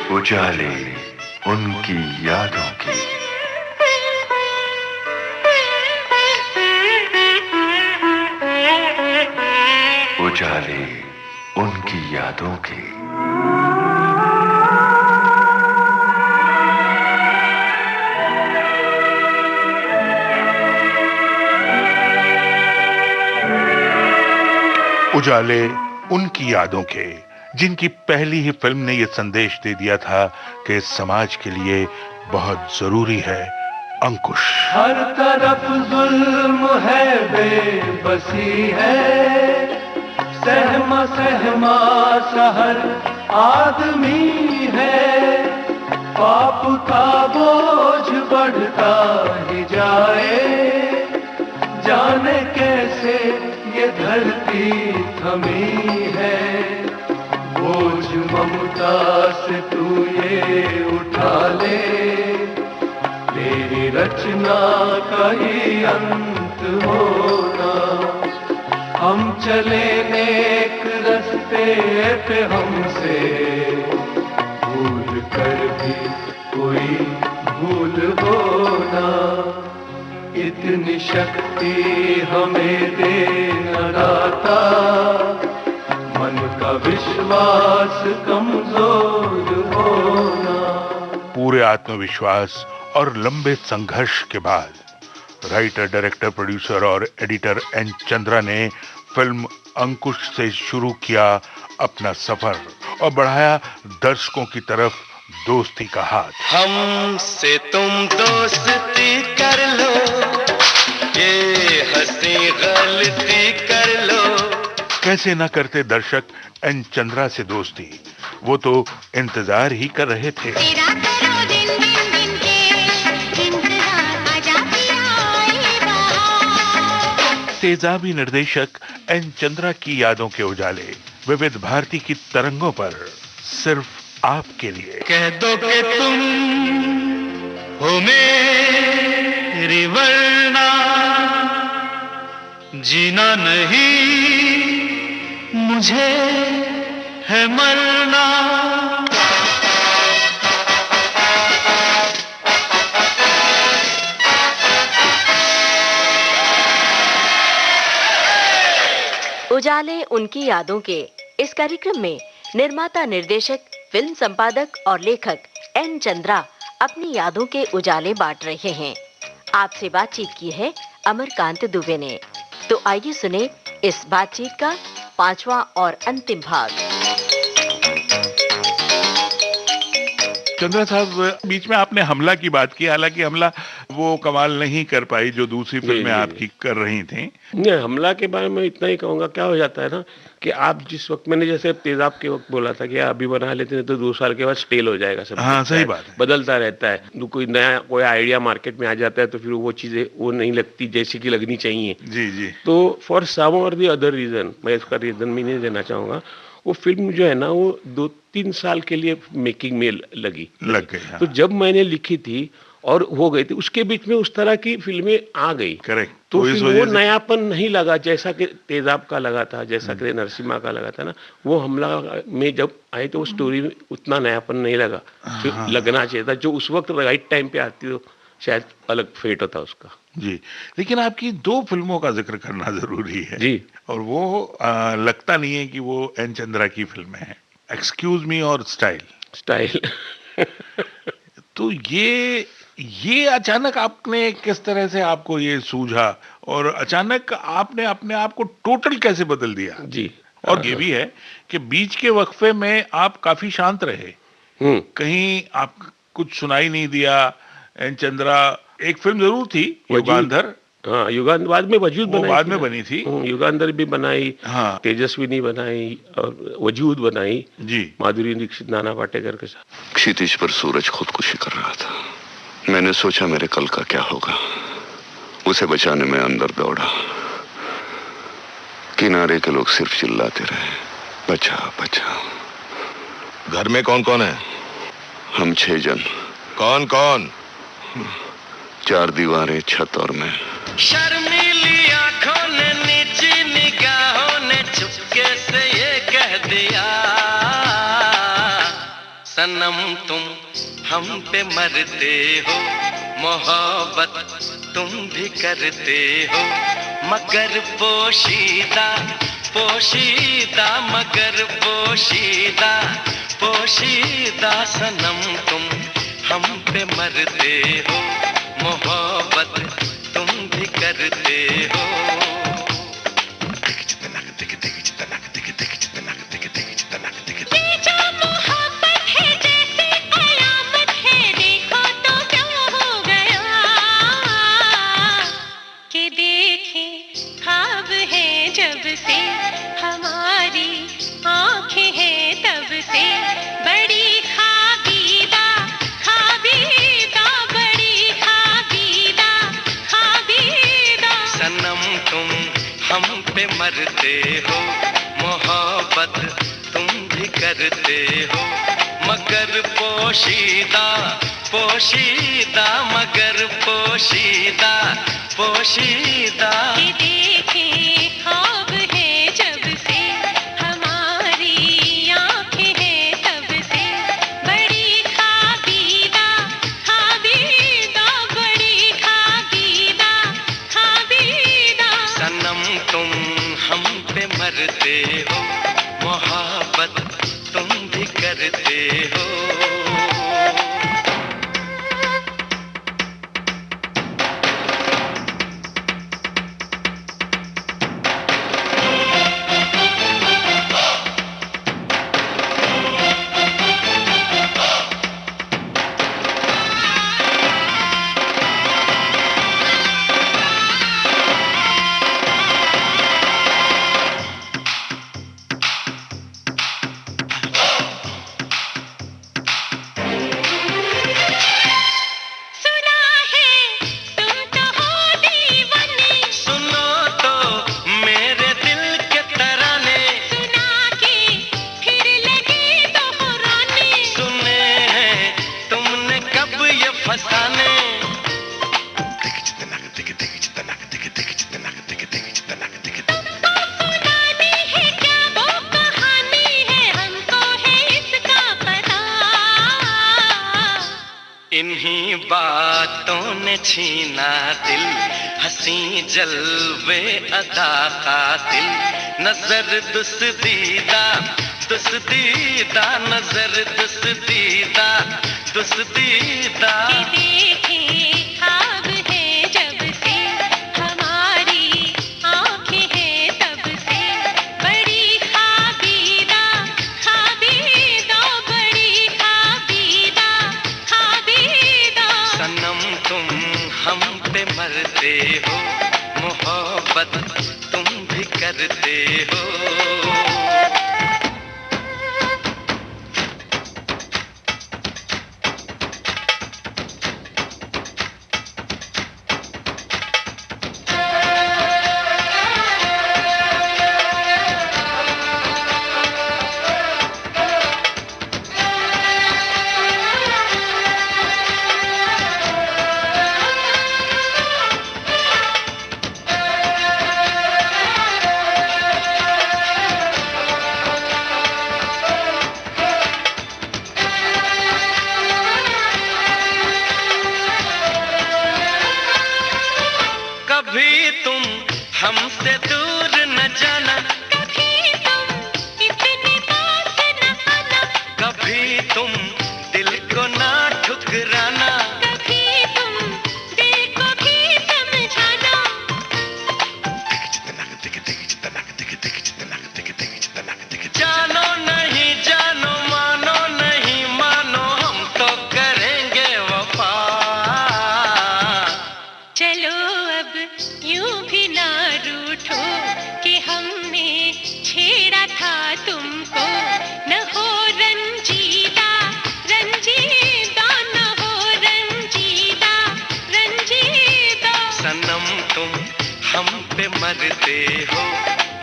उजाले उनकी यादों की। उजाले उनकी यादों की। उजाले उनकी यादों के, जिनकी पहली ही फिल्म ने यह संदेश दे दिया था कि समाज के लिए बहुत जरूरी है अंकुश। हर तरफ जुल्म है, बेबसी है, सहमा सहमा शहर आदमी है, पाप का बोझ बढ़ता ही जाए, जाने कैसे ये धरती थमी है, बोझ ममता से तू ये उठा ले, तेरी रचना का ही अंत होना, हम चले नेक रास्ते पे हमसे भूल कर भी कोई भूल होना, इतनी शक्ति हमें देना दाता, मन का विश्वास कमजोर होना। पूरे आत्मविश्वास और लंबे संघर्ष के बाद राइटर, डायरेक्टर, प्रोड्यूसर और एडिटर एन चंद्रा ने फिल्म अंकुश से शुरू किया अपना सफर और बढ़ाया दर्शकों की तरफ दोस्ती का हाथ। हमसे तुम दोस्ती कर लो, ये हंसी गलती कर लो। कैसे न करते दर्शक एन चंद्रा से दोस्ती, वो तो इंतजार ही कर रहे थे। तेजाबी निर्देशक एन चंद्रा की यादों के उजाले विविध भारती की तरंगों पर सिर्फ आपके लिए। कह दो कि तुम हो मेरी वरना जीना नहीं मुझे है मरना। उजाले उनकी यादों के इस कार्यक्रम में निर्माता, निर्देशक, फिल्म संपादक और लेखक एन चंद्रा अपनी यादों के उजाले बांट रहे हैं। आपसे बातचीत की है अमरकांत दुबे ने। तो आइए सुने इस बातचीत का 5वां और अंतिम भाग। चंद्रा साहब, बीच में आपने हमला की बात की, हालांकि हमला वो कमाल नहीं कर पाई जो दूसरी फिल्में आपकी कर रही थी। नहीं, हमला के बारे में इतना ही कहूंगा, क्या हो जाता है ना कि आप जिस वक्त, मैंने जैसे तेजाब के वक्त बोला था कि अभी बना लेते हैं तो 2 साल के बाद स्टेल हो जाएगा सब। हाँ, सही बात है। बदलता रहता है, कोई नया कोई आइडिया मार्केट में आ जाता है तो फिर वो चीजें वो नहीं लगती जैसी की लगनी चाहिए। जी जी। तो फॉर सम और दी अदर रीजन, मैं इसका रीजन भी नहीं देना चाहूंगा, वो फिल्म जो है ना वो 2-3 साल के लिए मेकिंग में लग गई। हाँ। तो जब मैंने लिखी थी और हो गई थी, उसके बीच में उस तरह की फिल्में आ गई। करेक्ट। तो फिर वो नयापन नहीं लगा जैसा कि तेजाब का लगा था, जैसा कि नरसिम्हा का लगा था ना। वो हमला में जब आई तो वो स्टोरी में उतना नयापन नहीं लगा जो लगना चाहिए था, जो उस वक्त राइट टाइम पे आती तो शायद अलग फेट होता उसका। जी, लेकिन आपकी 2 फिल्मों का जिक्र करना जरूरी है जी, और वो लगता नहीं है कि वो एन चंद्रा की फिल्में हैं, एक्सक्यूज मी और स्टाइल। तो ये अचानक आपने किस तरह से आपको ये सूझा और अचानक आपने अपने आप को टोटल कैसे बदल दिया? जी। और ये भी है कि बीच के वक्फे में आप काफी शांत रहे, कहीं आप कुछ सुनाई नहीं दिया। एन चंद्रा एक फिल्म जरूर थी, युगांधर। हाँ, युगांधर बाद में वजूद बनाई, बाद में बनी थी। युगांधर भी बनाई, हाँ, तेजस्विनी बनाई और वजूद बनाई जी, माधुरी दीक्षित, नाना पाटेकर के साथ। क्षितिज पर सूरज खुदकुशी कर रहा था। मैंने सोचा मेरे कल का क्या होगा, उसे बचाने में अंदर दौड़ा। किनारे के लोग सिर्फ चिल्लाते रहे, बचा बचा। घर में कौन कौन है? हम 6 जन। कौन कौन? 4 दीवारें, छत और मैं। शर्मीली आंखों ने, नीची निगाहों ने चुपके से ये कह दिया, सनम तुम हम पे मरते हो, मोहब्बत तुम भी करते हो, मगर पोशीदा पोशीदा, मगर पोशीदा पोशीदा। सनम तुम हम पे मरते हो, मोहब्बत तुम भी करते हो। मरते हो, मोहब्बत तुम भी करते हो, मगर पोशीदा पोशीदा, मगर पोशीदा पोशीदा। देखें ख्वाब है जब से हमारी आंखें हैं तब से, बड़ी खाबीदा खाबीदा, बड़ी खाबीदा खाबीदा। सनम तुम हम पे मरते हो, मोहब्बत तुम भी करते हो। इन्हीं बातों ने छीना दिल, हंसी जलवे अदा कातिल, नजर दुस्दीदा दुस्दीदा, नजर दुस्दीदा दुस्दीदा। मरते हो, मोहब्बत तुम भी करते हो। कभी तुम हमसे दूर न जाना, कभी तुम इतने पास न आना, कभी तुम दिल को ना ठुकराना, कभी तुम दिल को भी समझाना। जानो नहीं जानो, मानो नहीं मानो, हम तो करेंगे वफा। चलो अब यूं भी ना रूठो कि हमने छेड़ा था तुमको, न हो रंजीदा रंजीदा, न हो रंजीदा रंजीदा। सनम तुम हम पे मरते हो,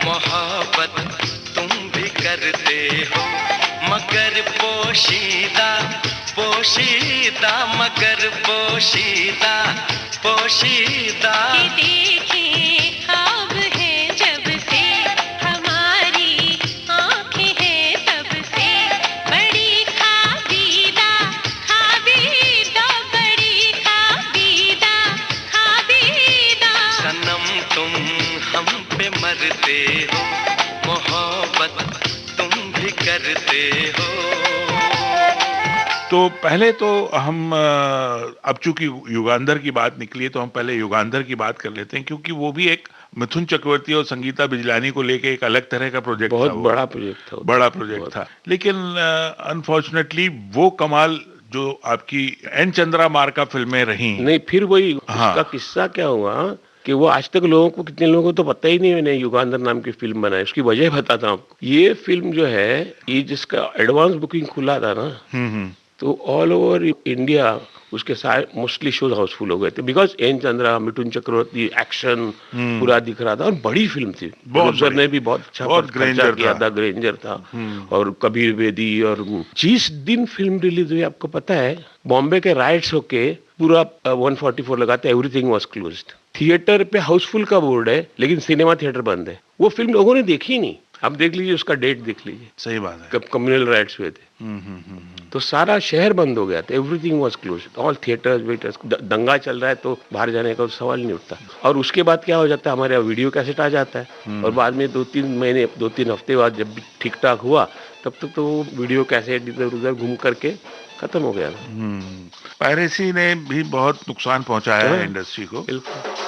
मोहब्बत तुम भी करते हो, मगर पोशीदा पोशीदा, मगर पोशीदा पोशीदा। देखें ख्वाब है जब से हमारी आंखें हैं तब से, बड़ी खाबी मरते हो, मोहब्बत तुम भी करते हो। तो पहले तो हम अब चूंकि युगांधर की बात निकली है तो हम पहले युगांधर की बात कर लेते हैं, क्योंकि वो भी एक मिथुन चक्रवर्ती और संगीता बिजलानी को लेके एक अलग तरह का प्रोजेक्ट था। बहुत वो बड़ा प्रोजेक्ट था, बड़ा प्रोजेक्ट था, लेकिन अनफॉर्चुनेटली वो कमाल जो आपकी एन चंद्रा मार्का फिल्में रही नहीं, फिर वही हाँ। उसका किस्सा क्या हुआ कि वो आज तक लोगों को, कितने लोगों को तो पता ही नहीं मैंने युगांधर नाम की फिल्म बनाई। उसकी वजह बताता हूँ आपको। ये फिल्म जो है, ये जिसका एडवांस बुकिंग खुला था ना, तो ऑल ओवर इंडिया उसके सारे मोस्टली शोज हाउसफुल हो गए थे, because N Chandra, Mithun Chakraborty, action पूरा दिख रहा था और बड़ी फिल्म थी। प्रोड्यूसर ने भी बहुत अच्छा खर्चा किया था, ग्रेंजर था और कबीर बेदी। और जिस दिन फिल्म रिलीज हुई आपको पता है, बॉम्बे के राइट्स होके पूरा 144 लगाते, एवरीथिंग वाज क्लोज्ड। थिएटर पे हाउसफुल का बोर्ड है लेकिन सिनेमा थिएटर बंद है। वो फिल्म लोगों ने देखी ही नहीं। आप देख लीजिए, उसका डेट देख लीजिए। सही बात है। कब कम्युनल राइट्स हुए थे, तो सारा शहर बंद हो गया था, everything was closed, all theatres waiters. दंगा चल रहा है तो बाहर जाने का सवाल नहीं उठता। और उसके बाद क्या हो जाता है, हमारे यहाँ वीडियो कैसेट आ जाता है और बाद में 2-3 महीने 2-3 हफ्ते बाद जब भी ठीक ठाक हुआ, तब तक तो वीडियो कैसेट इधर उधर घूम करके खत्म हो गया था। पायरेसी ने भी बहुत नुकसान पहुंचाया है इंडस्ट्री को। बिल्कुल।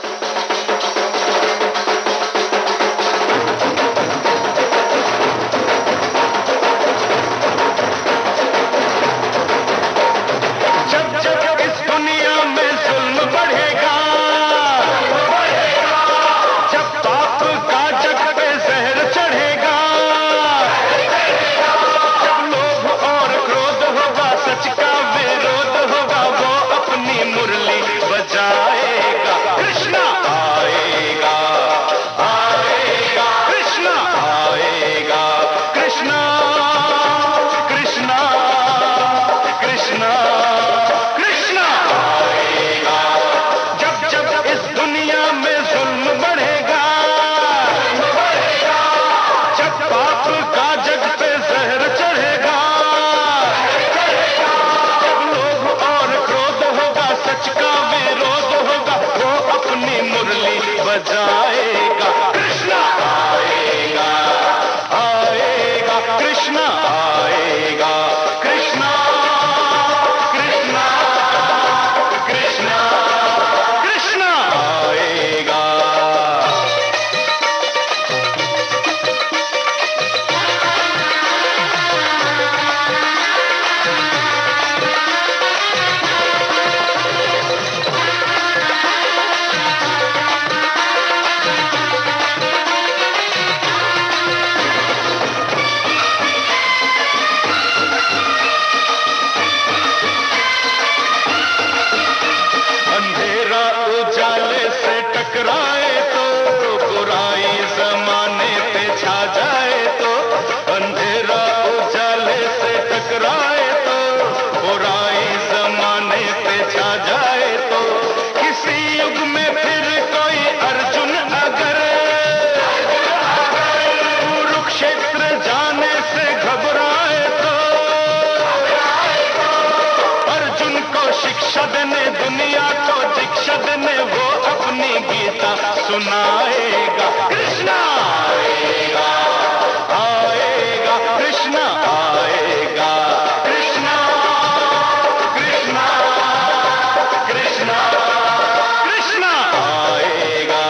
सुनाएगा कृष्णा आएगा, आएगा कृष्णा आएगा, कृष्णा कृष्णा कृष्णा कृष्णा आएगा।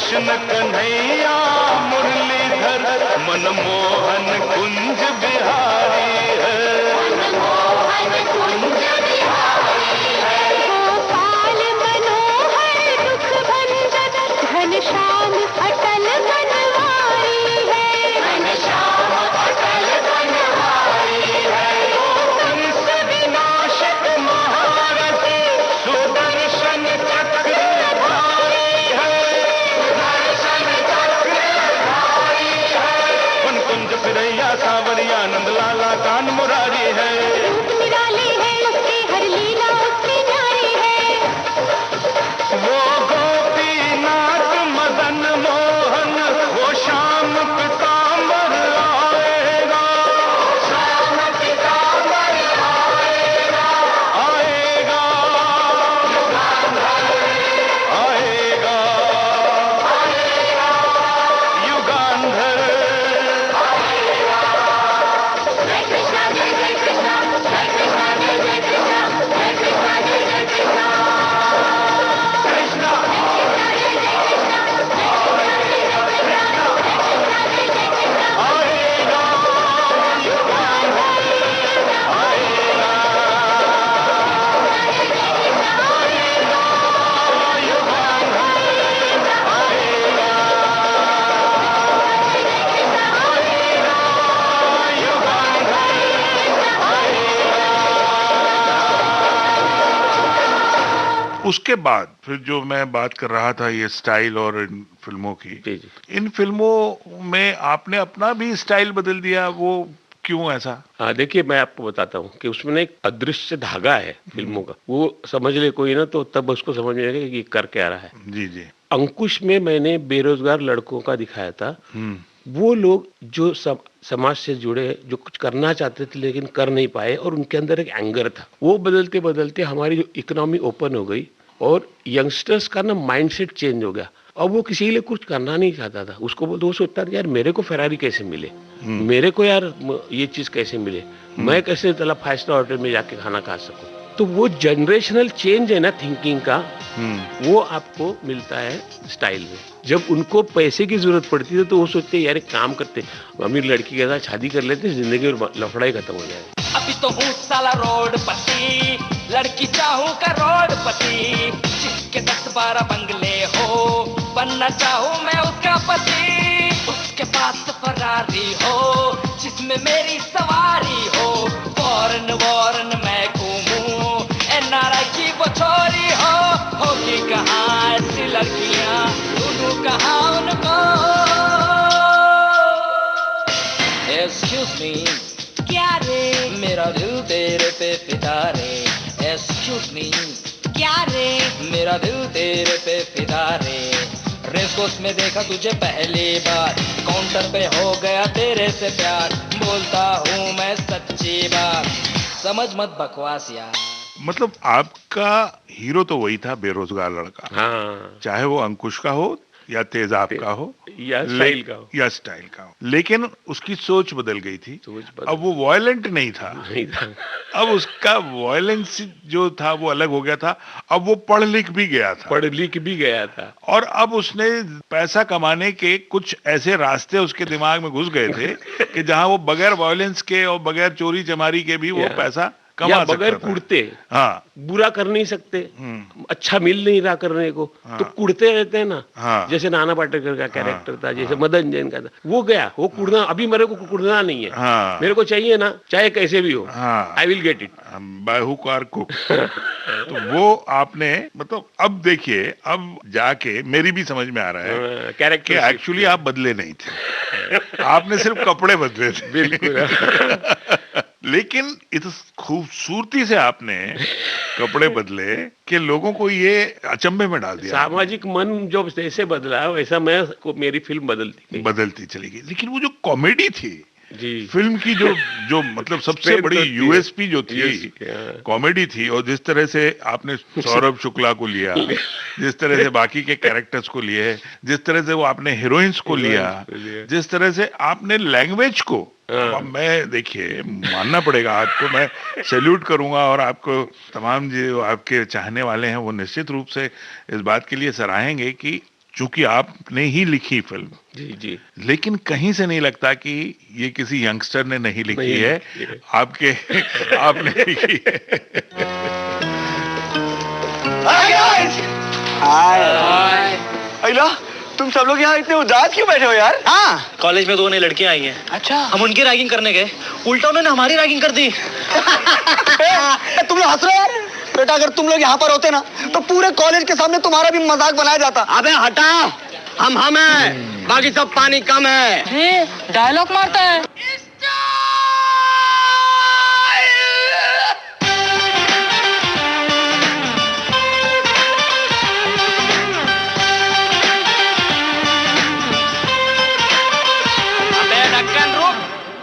कृष्ण कन्हैया मुरलीधर मनमोहन कुंज बिहारी है। गोपाल मनोहर दुख भंजन घनश्याम अटल बनवारी है। कंस विनाशक महारथी सुदर्शन चक्रधारी है। वन कुंज फिरैया सावरिया नंदलाला कान मुरारी है। रूप निराले है उसकी हर लीला उसकी न्यारी है। वो गोपीनाथ मदन मोहन वो श्याम पीताम्बर आएगा। आएगा आएगा युगांधर। उसके बाद फिर जो मैं बात कर रहा था ये स्टाइल और इन फिल्मों की, जी जी। इन फिल्मों में आपने अपना भी स्टाइल बदल दिया, वो क्यों ऐसा? हाँ देखिए, मैं आपको बताता हूँ कि उसमें एक अदृश्य धागा है फिल्मों का, वो समझ ले कोई ना तो तब उसको समझ में आएगा कि ये कर क्या रहा है। जी जी। अंकुश में मैंने बेरोजगार लड़कों का दिखाया था। वो लोग जो समाज से जुड़े, जो कुछ करना चाहते थे लेकिन कर नहीं पाए, और उनके अंदर एक एंगर था। वो बदलते बदलते हमारी जो इकोनॉमी ओपन हो गई और यंगस्टर्स का ना माइंडसेट चेंज हो गया। अब वो किसी के लिए कुछ करना नहीं चाहता था। उसको वो सोचता था यार मेरे को फेरारी कैसे मिले, मेरे को यार ये चीज कैसे मिले, मैं कैसे चला 5 स्टार होटल में जाके खाना खा सकूं। तो वो जनरेशनल चेंज है ना थिंकिंग का, वो आपको मिलता है स्टाइल में। जब उनको पैसे की जरूरत पड़ती है तो वो सोचते हैं यार एक काम करते, अमीर लड़की के साथ शादी कर लेते, जिंदगी में लफड़ा ही खत्म हो जाए। अभी तो हूँ साला रोड पति, लड़की चाहूँ का रोड पति, जिसके 10-12 बंगले हो, बनना चाहूँ मैं उसका पति। उसके पास फरारी हो जिसमें मेरी सवारी हो, फॉरेन वॉरेन मैं घूमूं, एनआरआई की वो छोरी होगी कहाँ ऐसी लड़कियाँ, ढूंढूं कहाँ उनको। एक्सक्यूज मी, क्या रे मेरा दिल तेरे पे फिदा रे। एक्सक्यूज मी, क्या रे मेरा दिल तेरे पे फिदा रे। रेस कोर्स में देखा तुझे पहली बार, काउंटर पे हो गया तेरे से प्यार, बोलता हूँ मैं सच्ची बात, समझ मत बकवास यार। मतलब आपका हीरो तो वही था, बेरोजगार लड़का। हाँ, चाहे वो अंकुश का हो या तेजाब का हो या स्टाइल का हो, या स्टाइल का हो, लेकिन उसकी सोच बदल गई थी। सोच बदल अब वो वायलेंट नहीं था, नहीं था। अब उसका वायलेंस जो था वो अलग हो गया था। अब वो पढ़ लिख भी गया था, पढ़ लिख भी गया था, और अब उसने पैसा कमाने के कुछ ऐसे रास्ते उसके दिमाग में घुस गए थे कि जहां वो बगैर वायलेंस के और बगैर चोरी चमारी के भी वो पैसा कमा सकता बगैर था। कुड़ते, हाँ, बुरा कर नहीं सकते, अच्छा मिल नहीं रहा करने को, तो कुड़ते रहते हैं ना। हाँ। जैसे नाना पाटेकर का कैरेक्टर था, जैसे मदन जैन का था, वो गया, वो कुड़ना, अभी मेरे को कुड़ना नहीं है। हाँ। मेरे को चाहिए ना, चाहे कैसे भी हो, हाँ। I will get it, by hook और कुक। तो वो आपने, मतलब अब देखिए, अब जाके मेरी भी समझ में आ रहा है कि कैरेक्टर एक्चुअली आप बदले नहीं थे, आपने सिर्फ कपड़े बदले थे। बिल्कुल। लेकिन इस खूबसूरती से आपने कपड़े बदले कि लोगों को ये अचंभे में डाल दिया। सामाजिक मन जो जैसे बदला वैसा मैं मेरी फिल्म बदलती चली गई। लेकिन वो जो कॉमेडी थी जी, फिल्म की, जो मतलब सबसे बड़ी यूएसपी जो थी, कॉमेडी थी। और जिस तरह से आपने सौरभ शुक्ला को लिया, जिस तरह से बाकी के कैरेक्टर्स को लिए, जिस तरह से वो आपने हीरोइंस को लिया, जिस तरह से आपने लैंग्वेज को, अब मैं देखिए मानना पड़ेगा आपको, मैं सैल्यूट करूंगा, और आपको तमाम जो आपके चाहने वाले हैं वो निश्चित रूप से इस बात के लिए सराहेंगे कि चूंकि आपने ही लिखी फिल्म, जी जी, लेकिन कहीं से नहीं लगता कि ये किसी यंगस्टर ने नहीं लिखी नहीं है, लिखी है। आपके आपने लिखी है। अल्लाह, तुम सब लोग यहाँ इतने उदास क्यों बैठे हो यार? हाँ, कॉलेज में 2 नई लड़कियां आई हैं। अच्छा, हम उनकी रैगिंग करने गए, उल्टा उन्होंने हमारी रैगिंग कर दी। तुम लोग हंस रहे हो यार? बेटा, अगर तुम लोग यहाँ पर होते ना तो पूरे कॉलेज के सामने तुम्हारा भी मजाक बनाया जाता। अबे हटा, हम हैं, बाकी सब पानी कम है। डायलॉग मारता है।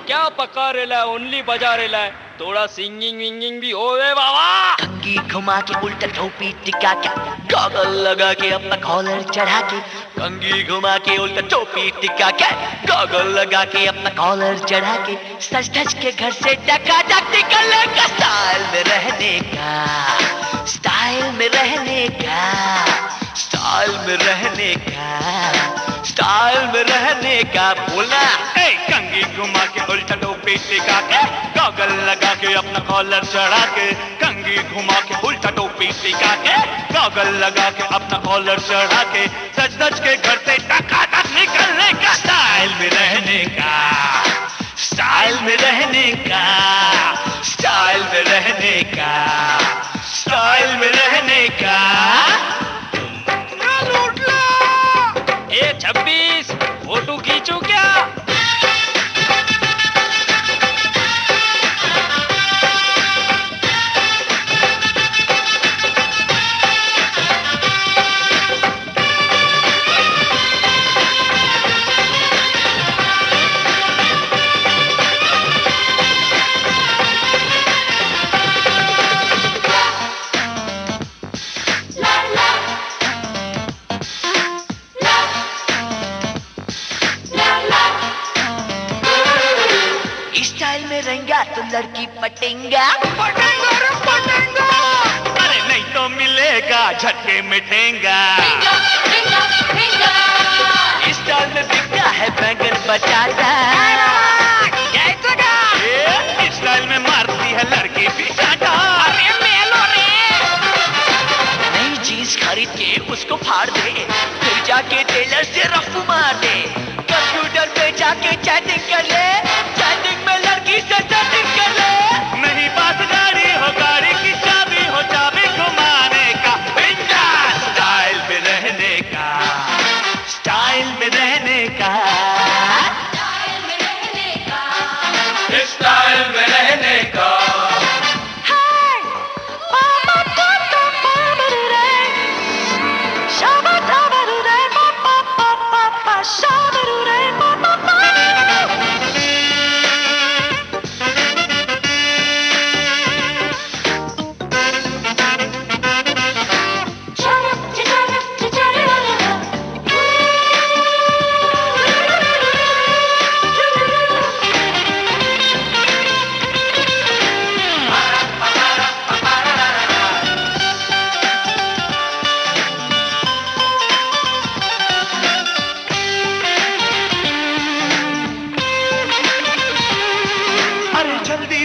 क्या पका रेला है, ओनली बजा रेला है, थोड़ा सिंगिंग विंगिंग भी होवे बाबा। कंघी घुमा के उल्टा टोपी टिका के, गॉगल लगा के अपना कॉलर चढ़ा के, कंघी घुमा के उल्टा टोपी टिका के, गॉगल लगा के अपना कॉलर चढ़ा के, सच धज के घर से टकाटक निकलने का, स्टाइल में रहने का, स्टाइल में रहने का, स्टाइल में रहने का, स्टाइल में रहने का। बोलना कंघी घुमा के उल्टा टोपी टिका के, गॉगल लगा के अपना कॉलर चढ़ा के, कंघी घुमा के उल्टा टोपी टिका के, गॉगल लगा के अपना कॉलर चढ़ा के, सच धज के घर से टकाटक निकलने का, स्टाइल में रहने का, स्टाइल में रहने का, स्टाइल में रहने का, स्टाइल में रहने का। ए 26 फोटो खींचू क्या? स्टाइल में रहेगा तो लड़की पटेंगा, पटेंगा रे पटेंगा, अरे नहीं तो मिलेगा झटके में ठेंगा। स्टाइल में बिकता है बैंगन बचाता, स्टाइल में मारती है लड़की पिचाटा। अरे मेलो रे, नई जीन्स खरीद के उसको फाड़ दे, फिर जाके टेलर से रफ्फू मार दे, कंप्यूटर पे जाके चैटिंग कर ले, चैटिंग में लड़की से चैटिंग कर ले। नहीं बात गाड़ी हो, गाड़ी की चाबी हो, चाबी घुमाने का, स्टाइल में रहने का, स्टाइल में रहने का, स्टाइल में रहने का।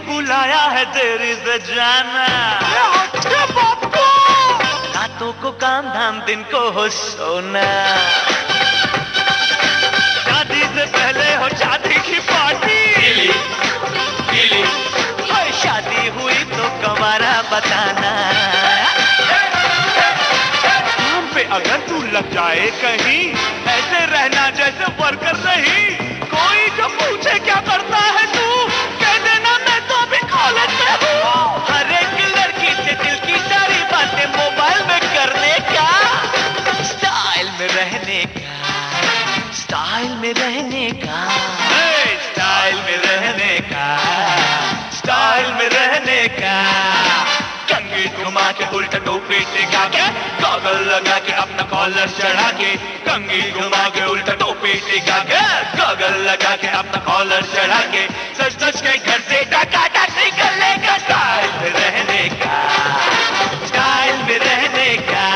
बुलाया है तेरी से जाना, रातों को काम धाम दिन को हो सोना, शादी से पहले हो शादी की पार्टी, शादी हुई तो कमारा बताना, काम पे अगर तू लग जाए कहीं, ऐसे रहना जैसे वर्कर नहीं, कोई जो पूछे क्या करता है तू, कह देना मैं तो अभी कॉलेज में हूँ। हर एक लड़की से दिल की सारी बातें मोबाइल में करने का, स्टाइल में रहने का, स्टाइल में रहने का, स्टाइल में रहने का, स्टाइल में रहने का। कंघी घुमा के उल्टा टोपी टिका के, गॉगल लगा के अपना कॉलर चढ़ा के, कंघी घुमा के उल्टा टोपी टिका के, गॉगल लगा के अपना कॉलर चढ़ा के, सच सच के घर से टकाटक निकलने का, स्टाइल में रहने का, स्टाइल में रहने का,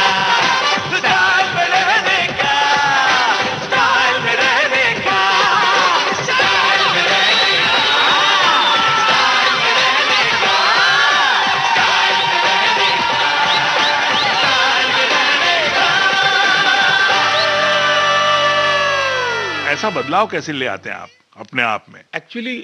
स्टाइल में रहने का। ऐसा बदलाव कैसे ले आते हैं आप अपने आप में? एक्चुअली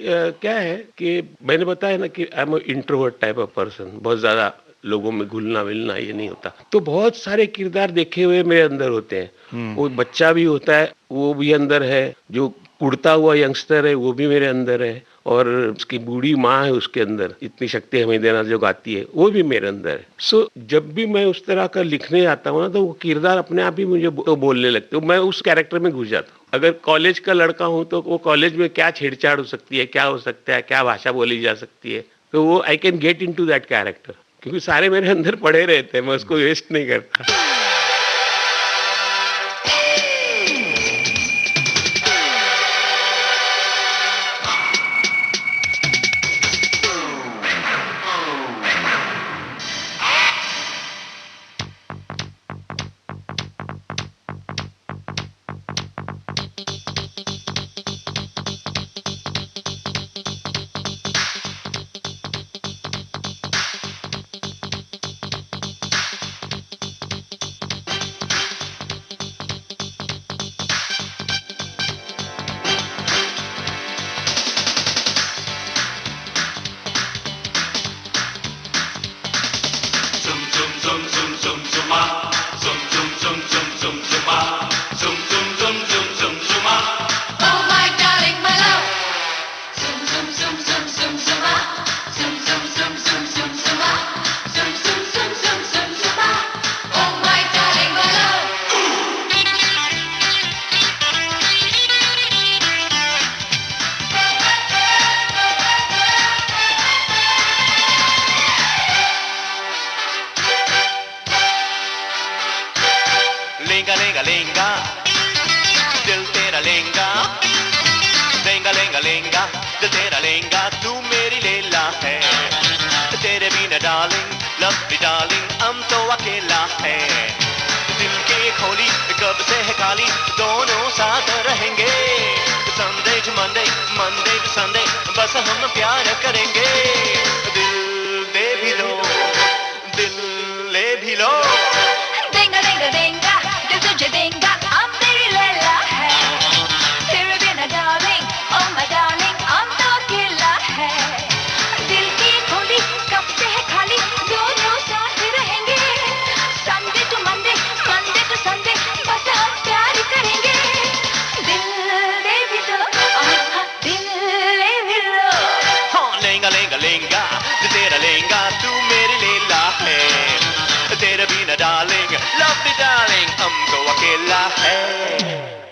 क्या है कि मैंने बताया ना कि I am introvert type of person, बहुत ज्यादा लोगों में घुलना मिलना ये नहीं होता, तो बहुत सारे किरदार देखे हुए मेरे अंदर होते हैं। वो बच्चा भी होता है, वो भी अंदर है, जो उड़ता हुआ यंगस्टर है वो भी मेरे अंदर है, और उसकी बूढ़ी माँ है उसके अंदर, इतनी शक्ति हमें देना जो गाती है, वो भी मेरे अंदर है। सो जब भी मैं उस तरह का लिखने आता हूँ ना, तो वो किरदार अपने आप ही मुझे बोलने लगते हो, मैं उस कैरेक्टर में घुस जाता हूँ। अगर कॉलेज का लड़का हूँ तो वो कॉलेज में क्या छेड़छाड़ हो सकती है, क्या हो सकता है, क्या भाषा बोली जा सकती है, तो वो I can get into that character, क्योंकि सारे मेरे अंदर पड़े रहते हैं, मैं उसको वेस्ट नहीं करता।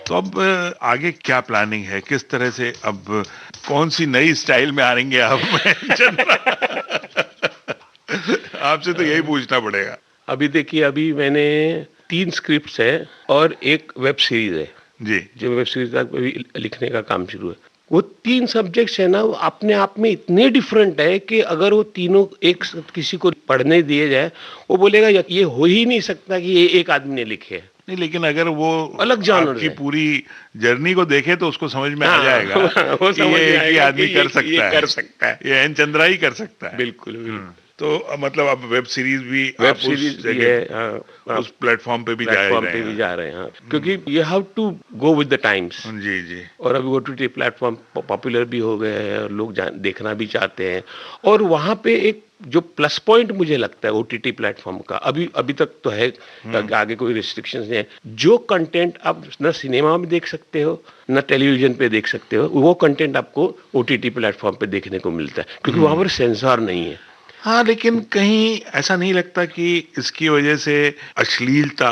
तो अब आगे क्या प्लानिंग है, किस तरह से, अब कौन सी नई स्टाइल में आएंगे आप? आपसे तो यही पूछना पड़ेगा। अभी देखिए, अभी मैंने 3 स्क्रिप्ट्स है और एक वेब सीरीज है जी, जो वेब सीरीज का अभी लिखने का काम शुरू है। वो 3 सब्जेक्ट्स है ना, वो अपने आप में इतने डिफरेंट है कि अगर वो तीनों एक किसी को पढ़ने दिए जाए, वो बोलेगा ये हो ही नहीं सकता कि ये एक आदमी ने लिखे है। नहीं, लेकिन अगर वो अलग जानवर आपकी पूरी जर्नी को देखे तो उसको समझ में आ जाएगा वो कि ये एक ही आदमी कर सकता है, ये एन चंद्रा ही कर सकता है। बिल्कुल। तो मतलब अब वेब सीरीज भी है, उस प्लेटफॉर्म पे भी जा रहे हैं, क्योंकि you have to go with the times. जी जी। और अभी OTT प्लेटफॉर्म पॉपुलर भी हो गए हैं और लोग देखना भी चाहते हैं, और वहाँ पे एक जो प्लस पॉइंट मुझे लगता है OTT प्लेटफॉर्म का, अभी तक तो है, आगे कोई रिस्ट्रिक्शंस नहीं है, जो कंटेंट आप न सिनेमा में देख सकते हो न टेलीविजन पे देख सकते हो, वो कंटेंट आपको OTT प्लेटफॉर्म पे देखने को मिलता है, क्योंकि वहाँ पर सेंसर नहीं है। हाँ, लेकिन कहीं ऐसा नहीं लगता कि इसकी वजह से अश्लीलता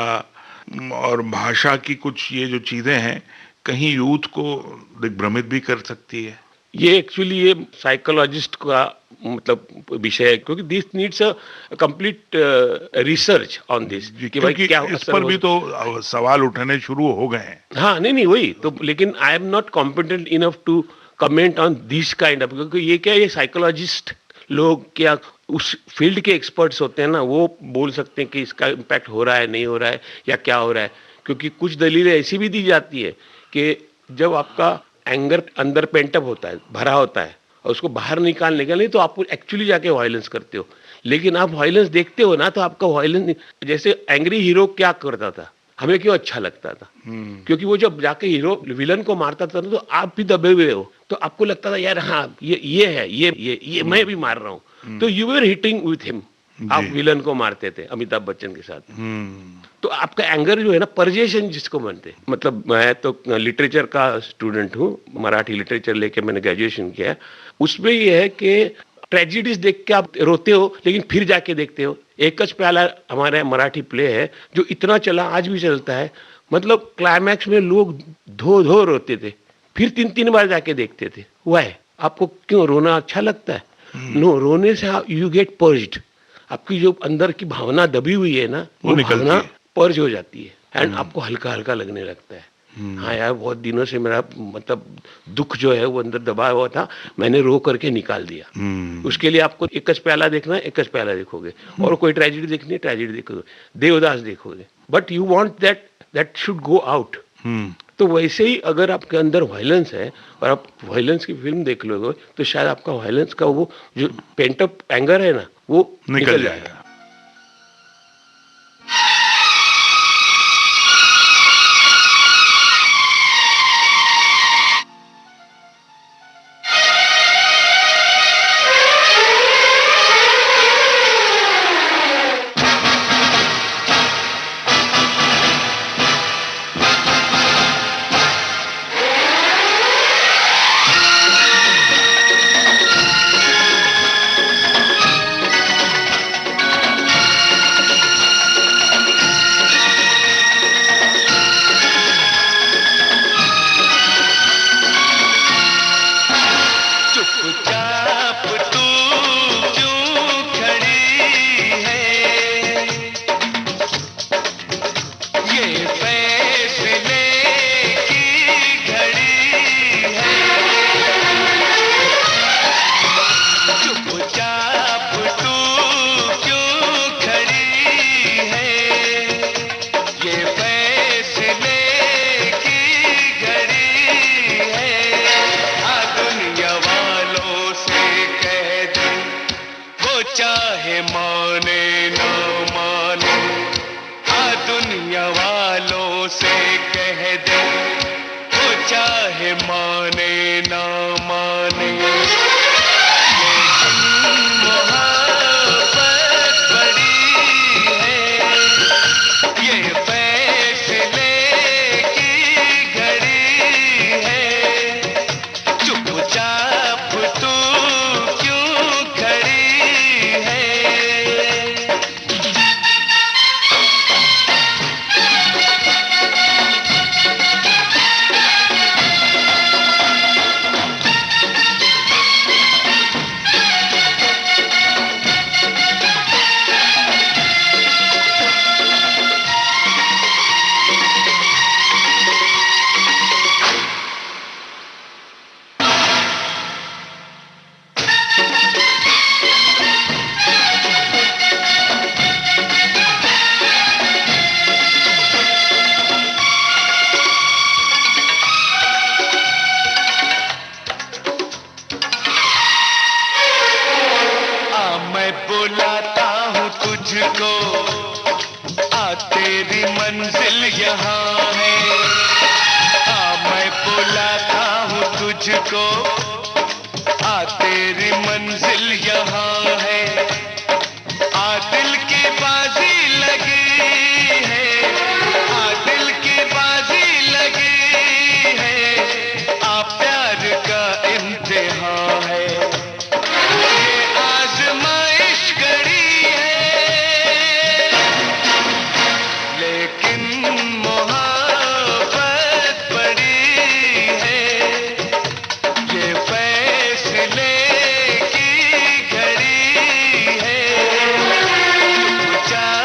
और भाषा की कुछ ये जो चीजें हैं कहीं यूथ को दिग्भ्रमित भी कर सकती है? ये एक्चुअली ये साइकोलॉजिस्ट का मतलब विषय है, क्योंकि this needs a complete research on this, कि भाई क्या इस पर भी तो सवाल उठने शुरू हो गए हैं। हाँ, नहीं वही तो, लेकिन I am not competent enough to comment on this kind of, क्योंकि ये क्या, ये साइकोलॉजिस्ट लोग क्या उस फील्ड के एक्सपर्ट्स होते हैं ना, वो बोल सकते हैं कि इसका इम्पैक्ट हो रहा है, नहीं हो रहा है, या क्या हो रहा है। क्योंकि कुछ दलीलें ऐसी भी दी जाती है कि जब आपका एंगर अंदर पेंटअप होता है, भरा होता है, और उसको बाहर निकालने के लिए तो आप एक्चुअली जाके वायलेंस करते हो, लेकिन आप वायलेंस देखते हो ना, तो आपका वायलेंस, जैसे एंग्री हीरो क्या करता था, हमें क्यों अच्छा लगता था? क्योंकि वो जब जाके हीरो विलन को मारता था ना, तो आप भी दबे हुए हो, तो आपको लगता था यार हाँ ये है, ये मैं भी मार रहा हूँ, तो you were hitting with him. आप विलन को मारते थे अमिताभ बच्चन के साथ। तो आपका एंगर जो है ना, परजेशन जिसको मानते, मतलब मैं तो लिटरेचर का स्टूडेंट हूँ, मराठी लिटरेचर लेके मैंने ग्रेजुएशन किया है। उसमें ये है कि ट्रेजिडीज देख के आप रोते हो, लेकिन फिर जाके देखते हो। एकच प्याला हमारा मराठी प्ले है जो इतना चला, आज भी चलता है। मतलब क्लाइमैक्स में लोग धो धो रोते थे, फिर 3-3 बार जाके देखते थे। वाई? आपको क्यों रोना अच्छा लगता है? नो, रोने से यू गेट पर्ज्ड। आपकी जो अंदर की भावना दबी हुई है ना, वो भावना पर्ज हो जाती है एंड आपको हल्का हल्का लगने लगता है। हाँ यार, बहुत दिनों से मेरा मतलब दुख जो है वो अंदर दबा हुआ था, मैंने रो करके निकाल दिया। उसके लिए आपको एकच प्याला देखना है, एकच प्याला देखोगे, और कोई ट्रेजेडी देखनी है, ट्रेजेडी देखोगे, देवदास देखोगे, but you want that should go out. तो वैसे ही अगर आपके अंदर वायलेंस है और आप वायलेंस की फिल्म देख लोगे, तो शायद आपका वायलेंस का वो जो पेंटअप एंगर है ना, वो निकल जाएगा। जा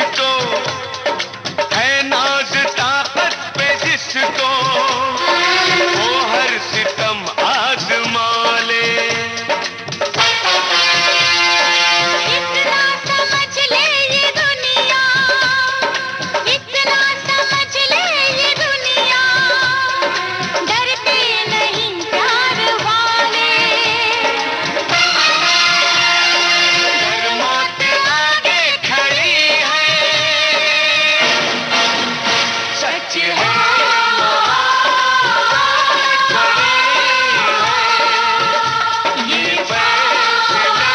जिसको है नाज ताकत पे जिसको वो हर सितम आजमा ले। इतना समझ ले ये दुनिया, इतना समझ ले ये दुनिया, डरते नहीं प्यार वाले। डर मौत आगे खड़ी है, सच है ये फैसले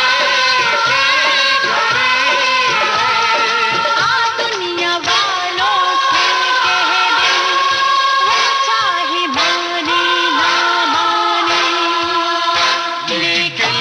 आ दुनिया वालों से कह दे, वो चाहे माने ना माने, लेकिन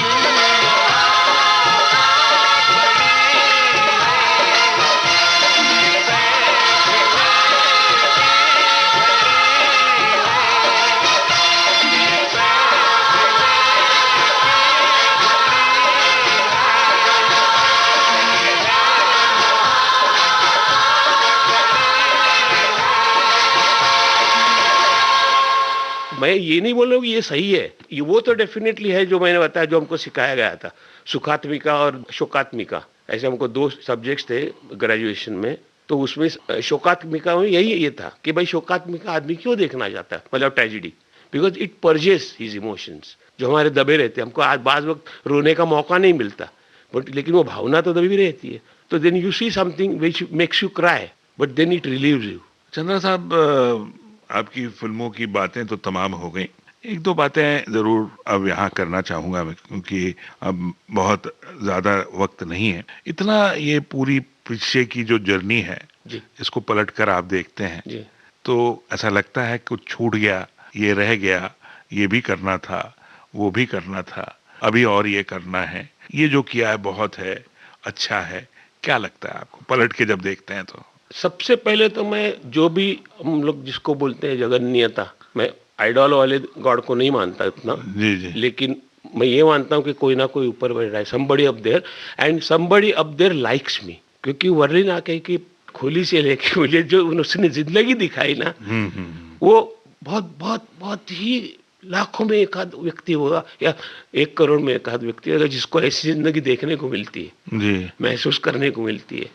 मैं ये नहीं बोल रहा हूँ कि ये सही है, ये वो तो डेफिनेटली है जो मैंने बताया, जो हमको सिखाया गया था, सुखात्मिका और शोकात्मिका, ऐसे हमको 2 सब्जेक्ट्स थे ग्रेजुएशन में। तो उसमें शोकात्मिका में यही ये था कि भाई शोकात्मिका आदमी क्यों देखना चाहता है, मतलब tragedy, because it Parjes his emotions, जो हमारे दबे रहते हैं, हमको आज बाज वक्त रोने का मौका नहीं मिलता, बट लेकिन वो भावना तो दबी रहती है। तो then you see something which makes you cry, but then it relieves you. Chandra साहब, आपकी फिल्मों की बातें तो तमाम हो गई, 1-2 बातें जरूर अब यहाँ करना चाहूंगा मैं, क्योंकि अब बहुत ज्यादा वक्त नहीं है। इतना ये पूरी पीछे की जो जर्नी है जी, इसको पलट कर आप देखते हैं जी, तो ऐसा लगता है कुछ छूट गया, ये रह गया, ये भी करना था, वो भी करना था, अभी और ये करना है, ये जो किया है बहुत है, अच्छा है, क्या लगता है आपको पलट के जब देखते हैं तो? सबसे पहले तो मैं जो भी हम लोग जिसको बोलते हैं जगन्यता, मैं आइडल वाले गॉड को नहीं मानता इतना, जी जी, लेकिन मैं ये मानता हूँ कि कोई ना कोई ऊपर बैठ रहा है, somebody up there and somebody up there likes me, क्योंकि वर्णिन आके की खोली से लेके मुझे जो उसने जिंदगी दिखाई ना, वो बहुत बहुत बहुत ही लाखों में एक आध व्यक्ति होगा या 1 करोड़ में एक आध व्यक्ति होगा जिसको ऐसी जिंदगी देखने को मिलती है, जी, महसूस करने को मिलती है।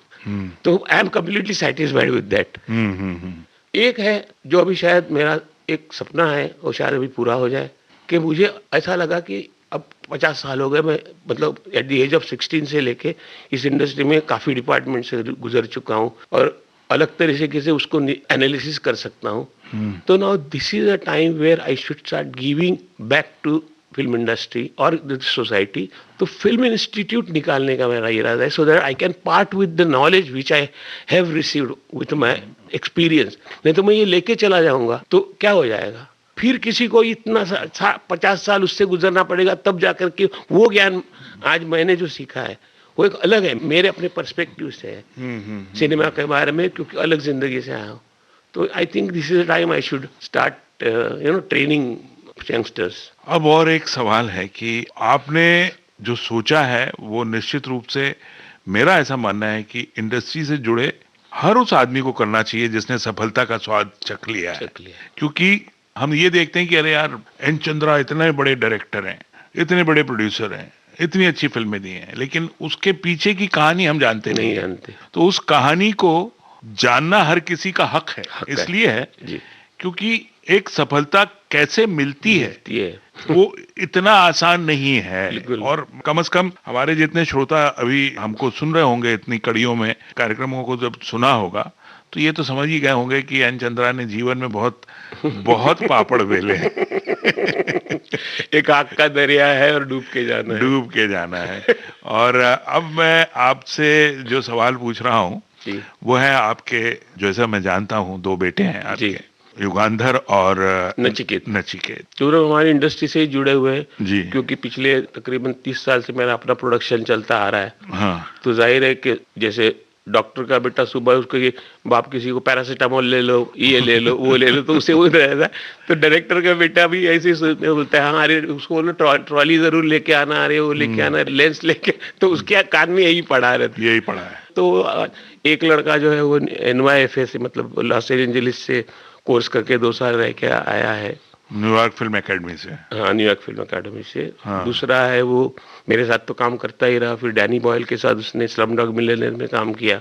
तो I am completely satisfied with that. एक है जो अभी शायद मेरा एक सपना है, वो शायद अभी पूरा हो जाए, कि मुझे ऐसा लगा कि अब 50 साल हो गए, मैं मतलब एट द एज ऑफ 16 से लेके इस इंडस्ट्री में काफ़ी डिपार्टमेंट से गुजर चुका हूँ और अलग तरीके से उसको एनालिसिस कर सकता हूँ। तो now this is a time where I should start giving back to film industry और सोसाइटी। तो फिल्म इंस्टीट्यूट निकालने का मेरा इरादा है, so that I can part with the knowledge which I have received with my experience. नहीं तो मैं ये लेके चला जाऊंगा तो क्या हो जाएगा, फिर किसी को इतना 50 साल उससे गुजरना पड़ेगा, तब जाकर के वो ज्ञान आज मैंने जो सीखा है वो एक अलग है, मेरे अपने पर्सपेक्टिव से है सिनेमा के बारे में, क्योंकि अलग जिंदगी से आया हूँ। तो I think this is the time I should start training youngsters. अब और एक सवाल है कि आपने जो सोचा है वो निश्चित रूप से मेरा ऐसा मानना है कि इंडस्ट्री से जुड़े हर उस आदमी को करना चाहिए जिसने सफलता का स्वाद चख लिया है। क्योंकि हम ये देखते हैं कि अरे यार एन चंद्रा इतने बड़े डायरेक्टर हैं, इतने बड़े प्रोड्यूसर हैं, इतनी अच्छी फिल्में दी हैं, लेकिन उसके पीछे की कहानी हम जानते नहीं जानते। तो उस कहानी को जानना हर किसी का हक है, इसलिए है क्योंकि एक सफलता कैसे मिलती है वो इतना आसान नहीं है। और कम से कम हमारे जितने श्रोता अभी हमको सुन रहे होंगे, इतनी कड़ियों में कार्यक्रमों को जब सुना होगा तो ये तो समझ ही गए होंगे कि एन चंद्रा ने जीवन में बहुत बहुत पापड़ बेले हैं। एक आग का दरिया है और डूब के जाना है। और अब मैं आपसे जो सवाल पूछ रहा हूँ वो है आपके, जैसा मैं जानता हूँ 2 बेटे हैं आपके, युगांधर और नचिकेत दोनों हमारी इंडस्ट्री से ही जुड़े हुए हैं जी, क्योंकि पिछले तकरीबन 30 साल से मेरा अपना प्रोडक्शन चलता आ रहा है। हाँ। तो जाहिर है कि जैसे डॉक्टर का बेटा सुबह उसको ये बाप किसी को पैरासीटामोल ले लो, ये ले लो, वो ले लो, तो उसे वो रहता है। तो डायरेक्टर का बेटा भी ऐसे ही बोलता है, हाँ अरे उसको बोलो ट्रॉली जरूर लेके आना, अरे वो लेके आना, लेंस लेके, तो उसके कान में यही पड़ा रहता है। यही पड़ा है। तो एक लड़का जो है वो NYFA से, मतलब लॉस एंजलिस से कोर्स करके 2 साल रह के आया है, न्यूयॉर्क फिल्म एकेडमी से। हाँ, न्यूयॉर्क फिल्म अकादमी से। हाँ। दूसरा है वो मेरे साथ तो काम करता ही रहा, फिर डैनी बॉयल के साथ उसने स्लम डॉग मिलियनेयर में काम किया।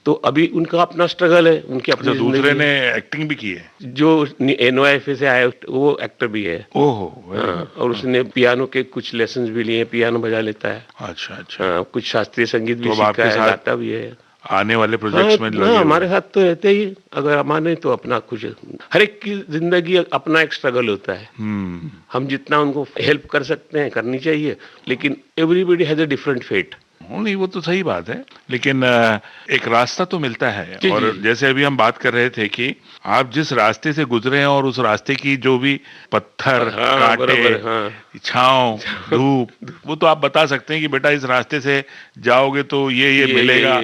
तो अभी उनका अपना स्ट्रगल है, उनकी अपनी दूसरे ने एक्टिंग भी की है, जो NYFA से आया वो एक्टर भी है। ओहो। हाँ, और उसने पियानो के कुछ लेसन्स भी लिए, पियानो बजा लेता है। अच्छा अच्छा। कुछ शास्त्रीय संगीत भी तो सीखा है, गाता भी है। आने वाले प्रोजेक्ट्स में लगे हमारे साथ तो रहते ही, अगर माने तो अपना कुछ, हर एक की जिंदगी अपना एक स्ट्रगल होता है। हम जितना उनको हेल्प कर सकते हैं करनी चाहिए, लेकिन everybody has a different fate. नहीं, वो तो सही बात है, लेकिन एक रास्ता तो मिलता है। जी, और जी। जैसे अभी हम बात कर रहे थे कि आप जिस रास्ते से गुजरे हैं और उस रास्ते की जो भी पत्थर, कांटे, छांव, धूप, वो तो आप बता सकते हैं कि बेटा इस रास्ते से जाओगे तो ये मिलेगा,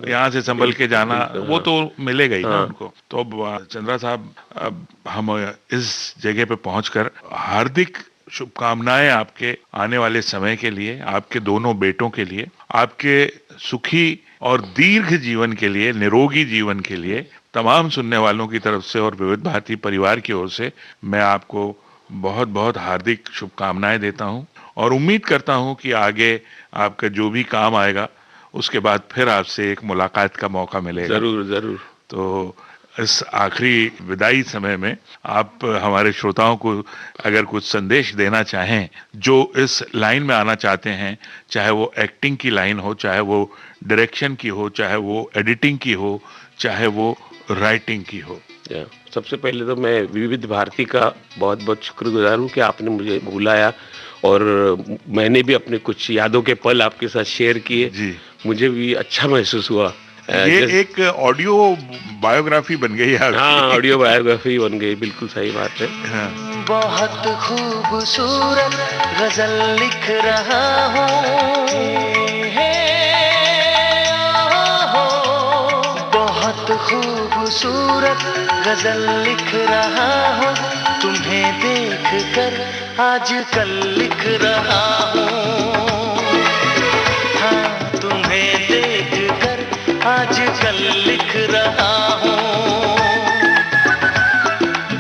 यहाँ से संभल के जाना, वो तो मिलेगा ही ना उनको। तो अब चंद्रा साहब, अब हम इस जगह पे पहुंचकर हार्दिक शुभकामनाएं आपके आने वाले समय के लिए, आपके दोनों बेटों के लिए, आपके सुखी और दीर्घ जीवन के लिए, निरोगी जीवन के लिए, तमाम सुनने वालों की तरफ से और विविध भारती परिवार की ओर से मैं आपको बहुत बहुत हार्दिक शुभकामनाएं देता हूं और उम्मीद करता हूं कि आगे आपका जो भी काम आएगा उसके बाद फिर आपसे एक मुलाकात का मौका मिलेगा। जरूर जरूर। तो इस आखिरी विदाई समय में आप हमारे श्रोताओं को अगर कुछ संदेश देना चाहें, जो इस लाइन में आना चाहते हैं, चाहे वो एक्टिंग की लाइन हो, चाहे वो डायरेक्शन की हो, चाहे वो एडिटिंग की हो, चाहे वो राइटिंग की हो। सबसे पहले तो मैं विविध भारती का बहुत बहुत शुक्रगुजार हूँ कि आपने मुझे बुलाया और मैंने भी अपने कुछ यादों के पल आपके साथ शेयर किए। मुझे भी अच्छा महसूस हुआ। ये एक ऑडियो बायोग्राफी बन गई है। हाँ, ऑडियो बायोग्राफी बन गई, बिल्कुल सही बात है। हाँ। बहुत खूबसूरत गजल लिख रहा हूँ, बहुत खूबसूरत गजल लिख रहा हूँ, तुम्हें देख कर आजकल लिख रहा हूँ, हाँ तुम्हें देख कर आजकल लिख रहा हूँ,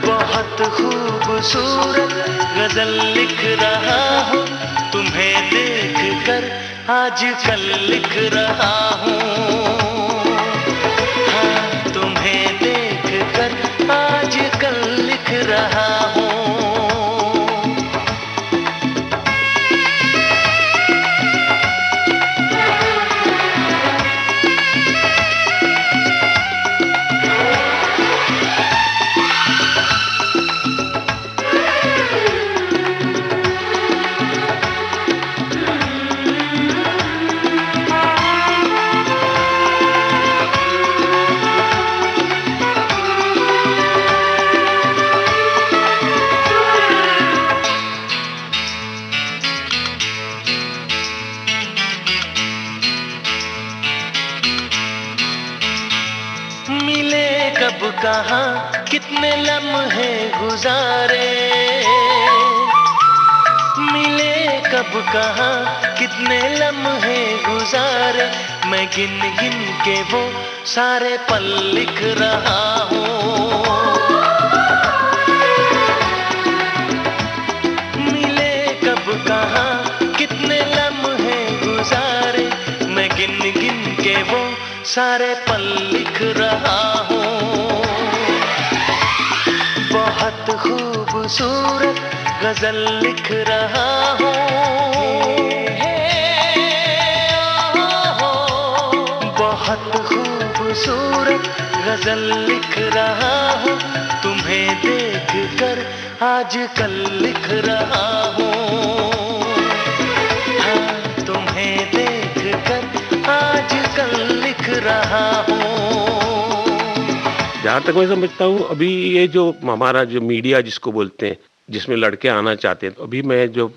बहुत खूबसूरत गजल लिख रहा हूँ, तुम्हें देख कर आजकल लिख रहा हूँ, हाँ तुम्हें देख कर आजकल लिख रहा हूँ। कहाँ कितने लम्हे गुजारे, मिले कब कहाँ कितने लम्हे गुजारे, मैं गिन गिन के वो सारे पल लिख रहा हूँ, मिले कब कहाँ कितने लम्हे गुजारे, मैं गिन गिन के वो सारे पल लिख रहा हूँ, बहुत खूबसूरत गजल लिख रहा हूँ, बहुत खूबसूरत गजल लिख रहा हूँ, तुम्हें देख कर आजकल लिख रहा हूँ, हाँ तुम्हें देख कर आजकल लिख रहा हूँ। जहाँ तक मैं समझता हूँ अभी ये जो हमारा जो मीडिया जिसको बोलते हैं, जिसमें लड़के आना चाहते हैं, तो अभी मैं जो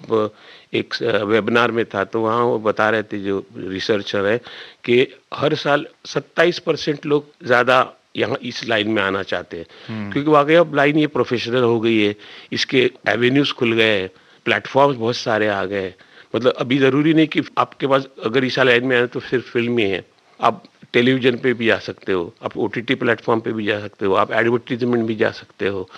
एक वेबिनार में था तो वहाँ वो बता रहे थे जो रिसर्चर है कि हर साल 27% लोग ज़्यादा यहाँ इस लाइन में आना चाहते हैं, क्योंकि वाकई अब लाइन ये प्रोफेशनल हो गई है, इसके एवेन्यूज खुल गए हैं, प्लेटफॉर्म्स बहुत सारे आ गए। मतलब अभी ज़रूरी नहीं कि आपके पास अगर इस लाइन में आए तो सिर्फ फिल्म ही है, आप टेलीविजन पे भी जा सकते हो, आप OTT प्लेटफॉर्म पे भी जा सकते हो, आप एडवर्टीजमेंट भी जा सकते हो,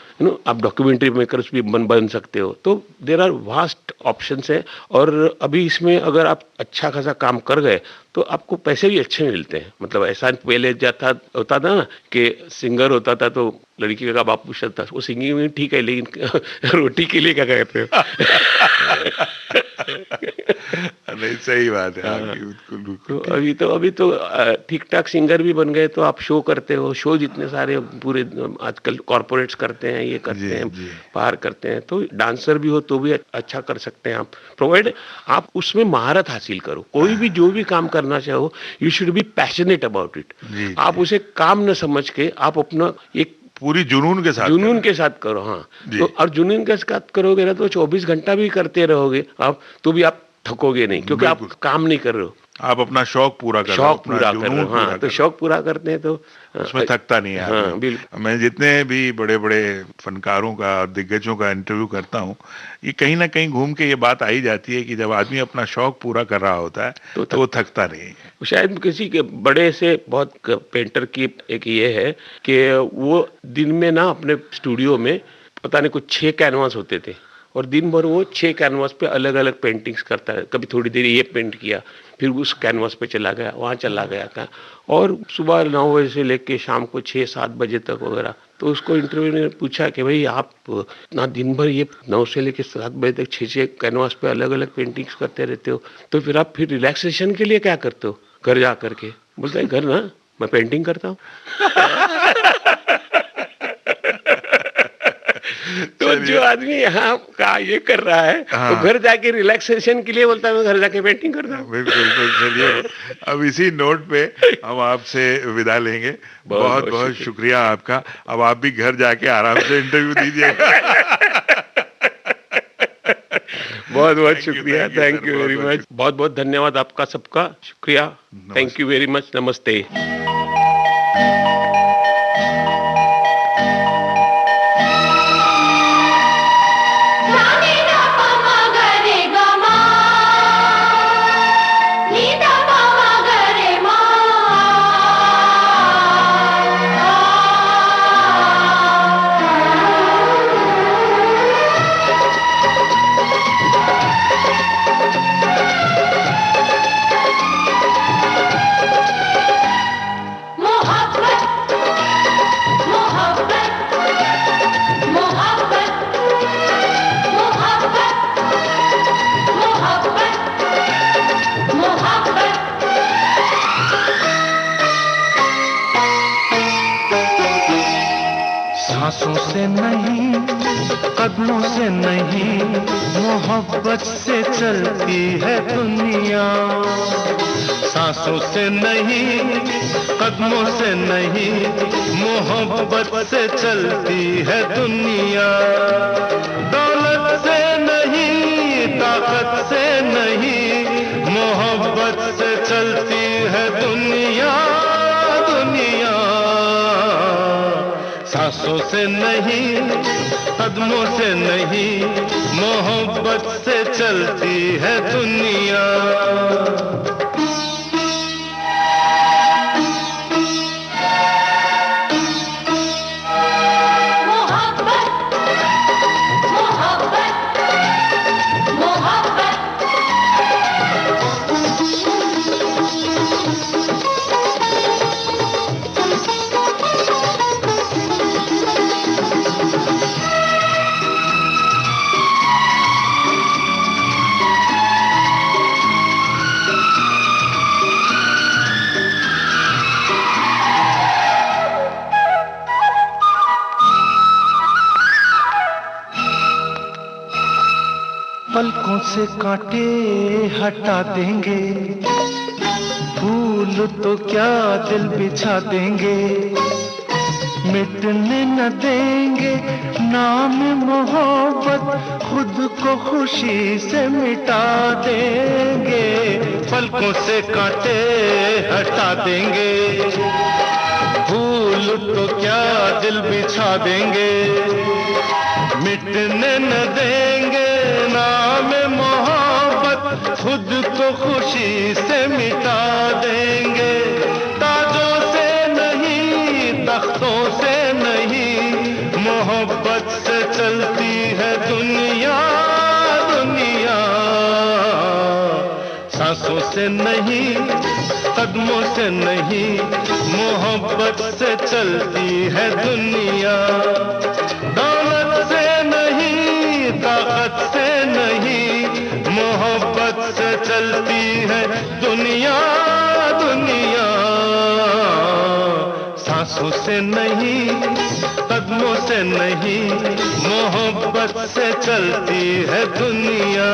आप डॉक्यूमेंट्री मेकर्स भी बन सकते हो। तो देयर आर वास्ट ऑप्शंस है। और अभी इसमें अगर आप अच्छा खासा काम कर गए तो आपको पैसे भी अच्छे मिलते हैं। मतलब ऐसा पहले होता था ना कि सिंगर होता था तो लड़की का बाप पूछता था, वो सिंगिंग में ठीक है लेकिन रोटी के लिए क्या कहते हो? नहीं, सही बात है आपकी, बिल्कुल। तो अभी तो ठीक ठाक सिंगर भी बन गए तो आप शो करते हो, शो जितने सारे पूरे आजकल कॉर्पोरेट्स करते हैं, ये करते हैं, बाहर करते हैं। तो डांसर भी हो तो भी अच्छा कर सकते हैं आप, प्रोवाइड आप उसमें महारत हासिल करो। कोई भी जो भी काम करना चाहो, you should be passionate about it. आप उसे काम न समझ के आप अपना एक पूरी जुनून के साथ करो। हाँ, तो और जुनून के साथ करोगे ना तो 24 घंटा भी करते रहोगे आप तो भी आप थकोगे नहीं, क्योंकि आप काम नहीं कर रहे हो, आप अपना शौक पूरा कर रहे हो। हाँ, तो शौक पूरा करते हैं तो उसमें थकता नहीं है। हाँ, बिल्कुल। मैं जितने भी बड़े बड़े फनकारों का, दिग्गजों का इंटरव्यू करता हूँ, ये कहीं ना कहीं घूम के ये बात आई जाती है कि जब आदमी अपना शौक पूरा कर रहा होता है तो वो थकता नहीं है। शायद किसी के बड़े से बहुत पेंटर की एक ये है कि वो दिन में ना अपने स्टूडियो में पता नहीं कुछ 6 कैनवास होते थे और दिन भर वो 6 कैनवास पे अलग अलग पेंटिंग्स करता है। कभी थोड़ी देर ये पेंट किया, फिर उस कैनवास पे चला गया, वहाँ चला गया था, और सुबह 9 बजे से लेके शाम को 6-7 बजे तक वगैरह। तो उसको इंटरव्यू ने पूछा कि भाई आप ना दिन भर ये 9 से लेके 7 बजे तक 6 कैनवास पे अलग अलग पेंटिंग्स करते रहते हो, तो फिर आप फिर रिलैक्सेशन के लिए क्या करते हो घर जा करके? बोलता है घर ना मैं पेंटिंग करता हूँ। तो जो आदमी यहाँ का ये कर रहा है तो घर जाके रिलैक्सेशन के लिए बोलता है मैं घर जाके पेंटिंग करता हूँ। बिल्कुल। चलिए, अब इसी नोट पे हम आपसे विदा लेंगे। बहुत बहुत शुक्रिया आपका। अब आप भी घर जाके आराम से इंटरव्यू दीजिएगा। बहुत बहुत शुक्रिया, थैंक यू वेरी मच। बहुत बहुत धन्यवाद आपका सबका, शुक्रिया, थैंक यू वेरी मच, नमस्ते। सांसों से नहीं, कदमों से नहीं, मोहब्बत से चलती है दुनिया। सांसों से नहीं, कदमों से नहीं, मोहब्बत से चलती है दुनिया। दौलत से नहीं, ताकत से नहीं, मोहब्बत से चलती है दुनिया। सांसों से नहीं, कदमों से नहीं, मोहब्बत से चलती है दुनिया। पलकों से कांटे हटा देंगे, फूल तो क्या दिल बिछा देंगे, मिटने न देंगे नाम मोहब्बत, खुद को खुशी से मिटा देंगे। पलकों से कांटे हटा देंगे, फूल तो क्या दिल बिछा देंगे, मिटने न देंगे नाम मोहब्बत, खुद को खुशी से मिटा देंगे। तख्तों से नहीं, मोहब्बत से चलती है दुनिया, दुनिया। सांसों से नहीं, कदमों से नहीं, मोहब्बत से चलती है दुनिया। दौलत से नहीं, ताकत से नहीं, मोहब्बत से चलती है दुनिया, दुनिया। सांसों से नहीं, कदमों से नहीं, मोहब्बत से चलती है दुनिया।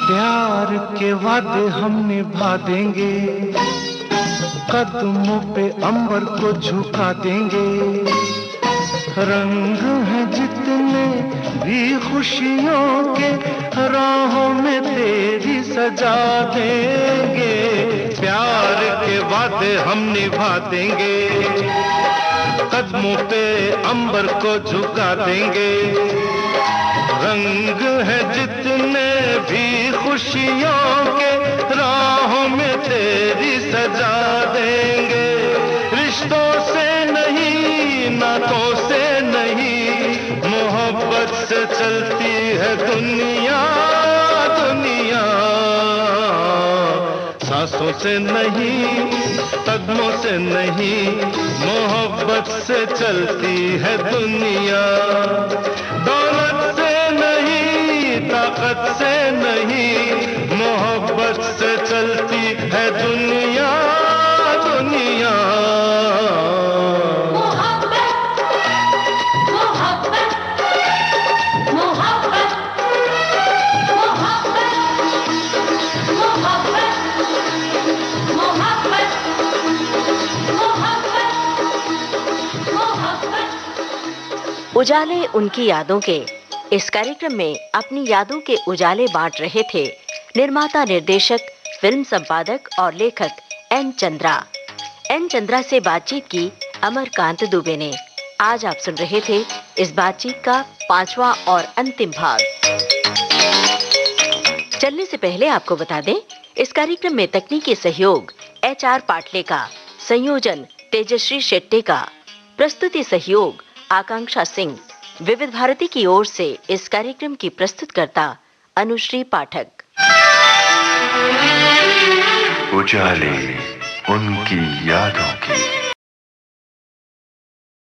प्यार के वादे हम निभा देंगे, कदमों पे अंबर को झुका देंगे। रंग हैं जितने भी खुशियों के, राहों में तेरी सजा देंगे। प्यार के वादे हम निभा देंगे, कदमों पे अंबर को झुका देंगे। रंग है जितने भी खुशियों के, राहों में तेरी सजा देंगे। रिश्तों से नहीं, नातों से नहीं, मोहब्बत से चलती है दुनिया, दुनिया। सांसों से नहीं, कदमों से नहीं, मोहब्बत से चलती है दुनिया। दौलत से नहीं, ताकत से नहीं, मोहब्बत से चलती है दुनिया, दुनिया। मोहब्बत, मोहब्बत, मोहब्बत, मोहब्बत, मोहब्बत, मोहब्बत, मोहब्बत, मोहब्बत। उजाले उनकी यादों के इस कार्यक्रम में अपनी यादों के उजाले बांट रहे थे निर्माता, निर्देशक, फिल्म संपादक और लेखक एन चंद्रा। एन चंद्रा से बातचीत की अमरकांत दुबे ने। आज आप सुन रहे थे इस बातचीत का 5वां और अंतिम भाग। चलने से पहले आपको बता दें, इस कार्यक्रम में तकनीकी सहयोग HR पाटले का, संयोजन तेजश्री शेट्टे का, प्रस्तुति सहयोग आकांक्षा सिंह। विविध भारती की ओर से इस कार्यक्रम की प्रस्तुतकर्ता अनुश्री पाठक। उजाले उनकी यादों की।